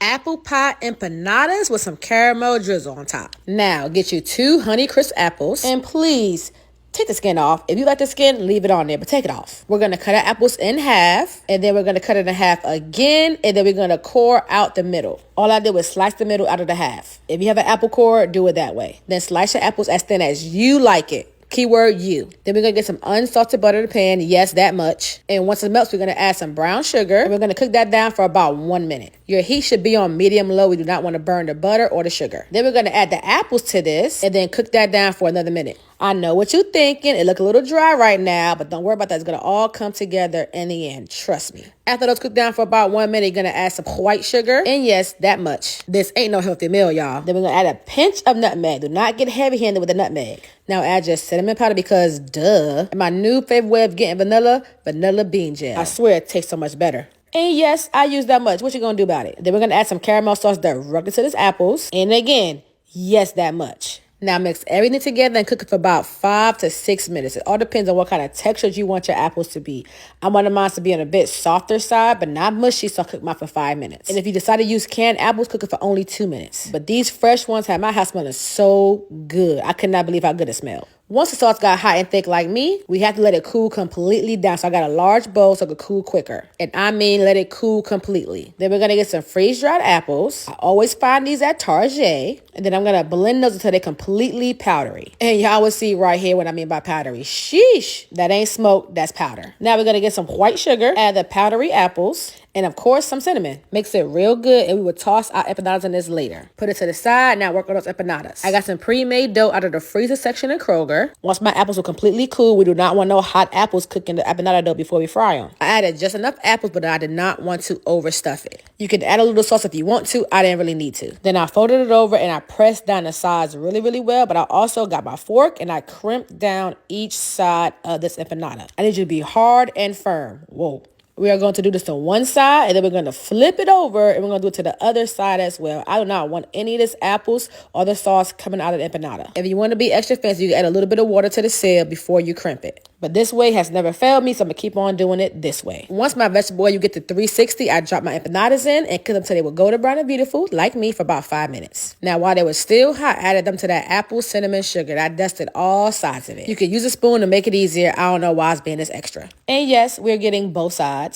apple pie empanadas with some caramel drizzle on top. Now, get you 2 Honeycrisp apples, and please take the skin off. If you like the skin, leave it on there, but take it off. We're going to cut our apples in half, and then we're going to cut it in half again, and then we're going to core out the middle. All I did was slice the middle out of the half. If you have an apple core, do it that way. Then slice your apples as thin as you like it. Keyword you. Then we're going to get some unsalted butter in the pan. Yes, that much. And once it melts, we're going to add some brown sugar. And we're going to cook that down for about 1 minute. Your heat should be on medium low. We do not want to burn the butter or the sugar. Then we're going to add the apples to this and then cook that down for another minute. I know what you're thinking. It look a little dry right now, but don't worry about that. It's going to all come together in the end. Trust me. After those cook down for about 1 minute, you're going to add some white sugar. And yes, that much. This ain't no healthy meal, y'all. Then we're going to add a pinch of nutmeg. Do not get heavy-handed with the nutmeg. Now add your cinnamon powder because, duh. And my new favorite way of getting vanilla bean gel. I swear it tastes so much better. And yes, I use that much. What you going to do about it? Then we're going to add some caramel sauce directly to this apples. And again, yes, that much. Now mix everything together and cook it for about 5 to 6 minutes. It all depends on what kind of textures you want your apples to be. I want mine to be on a bit softer side, but not mushy, so I cook mine for 5 minutes. And if you decide to use canned apples, cook it for only 2 minutes. But these fresh ones have my house smelling so good. I could not believe how good it smelled. Once the sauce got hot and thick like me, we have to let it cool completely down. So I got a large bowl so it could cool quicker. And I mean let it cool completely. Then we're going to get some freeze-dried apples. I always find these at Target. And then I'm going to blend those until they're completely powdery. And y'all will see right here what I mean by powdery. Sheesh. That ain't smoke, that's powder. Now we're going to get some white sugar, add the powdery apples, and of course, some cinnamon. Mix it real good, and we will toss our empanadas in this later. Put it to the side. Now work on those empanadas. I got some pre-made dough out of the freezer section in Kroger. Once my apples were completely cool, we do not want no hot apples cooking the empanada dough before we fry them. I added just enough apples, but I did not want to overstuff it. You can add a little sauce if you want to. I didn't really need to. Then I folded it over, and I pressed down the sides really well, but I also got my fork, and I crimped down each side of this empanada. I need you to be hard and firm. Whoa. We are going to do this to one side, and then we're going to flip it over, and we're going to do it to the other side as well. I do not want any of this apples or the sauce coming out of the empanada. If you want to be extra fancy, you can add a little bit of water to the seal before you crimp it. But this way has never failed me, so I'm going to keep on doing it this way. Once my vegetable oil, you get to 360, I drop my empanadas in and cook them until they will golden brown and beautiful, like me, for about 5 minutes. Now, while they were still hot, I added them to that apple cinnamon sugar. I dusted all sides of it. You can use a spoon to make it easier. I don't know why it's being this extra. And yes, we're getting both sides.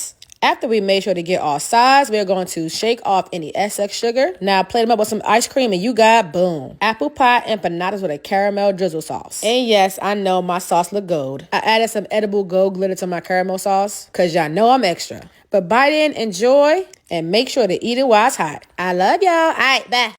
After we made sure to get all sides, we're going to shake off any excess sugar. Now plate them up with some ice cream and you got, boom, apple pie empanadas with a caramel drizzle sauce. And yes, I know my sauce look gold. I added some edible gold glitter to my caramel sauce because y'all know I'm extra. But bite in, enjoy, and make sure to eat it while it's hot. I love y'all. All right, bye.